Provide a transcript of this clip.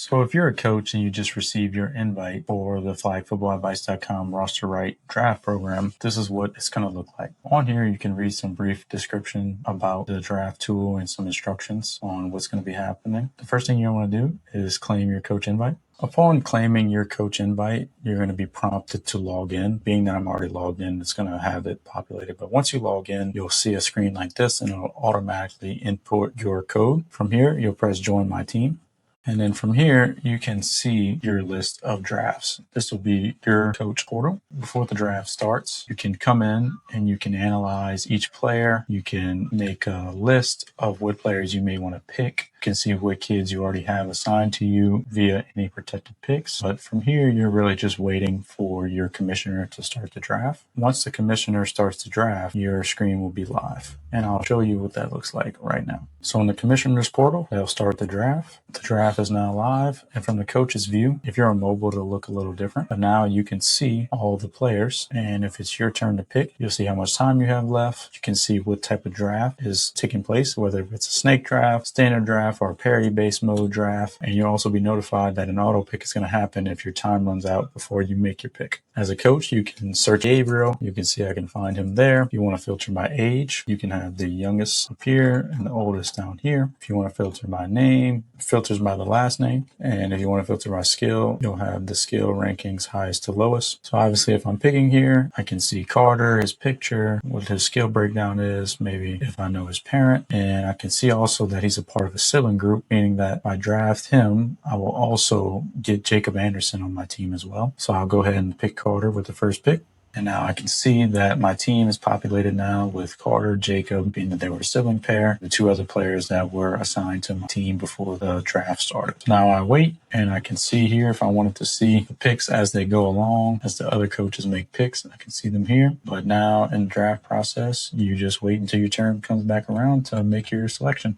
So if you're a coach and you just received your invite for the flagfootballadvice.com roster right draft program, this is what it's going to look like. On here, you can read some brief description about the draft tool and some instructions on what's going to be happening. The first thing you want to do is claim your coach invite. Upon claiming your coach invite, you're going to be prompted to log in. Being that I'm already logged in, it's going to have it populated. But once you log in, you'll see a screen like this and it'll automatically input your code. From here, you'll press join my team. And then from here, you can see your list of drafts. This will be your coach portal. Before the draft starts, you can come in and you can analyze each player. You can make a list of what players you may want to pick. You can see what kids you already have assigned to you via any protected picks. But from here, you're really just waiting for your commissioner to start the draft. Once the commissioner starts the draft, your screen will be live. And I'll show you what that looks like right now. So in the commissioner's portal, they'll start the draft. The draft is now live. And from the coach's view, if you're on mobile, it'll look a little different. But now you can see all the players. And if it's your turn to pick, you'll see how much time you have left. You can see what type of draft is taking place, whether it's a snake draft, standard draft, or a parity-based mode draft. And you'll also be notified that an auto pick is going to happen if your time runs out before you make your pick. As a coach, you can search Gabriel. You can see I can find him there. If you want to filter by age, you can have the youngest up here and the oldest down here. If you want to filter by name, filters by the last name. And if you want to filter by skill, you'll have the skill rankings highest to lowest. So obviously if I'm picking here, I can see Carter, his picture, what his skill breakdown is, maybe if I know his parent. And I can see also that he's a part of a sibling group, meaning that if I draft him, I will also get Jacob Anderson on my team as well. So I'll go ahead and pick Carter with the first pick. And now I can see that my team is populated now with Carter, Jacob, being that they were a sibling pair, the two other players that were assigned to my team before the draft started. Now I wait and I can see here if I wanted to see the picks as they go along, as the other coaches make picks, I can see them here. But now in the draft process, you just wait until your turn comes back around to make your selection.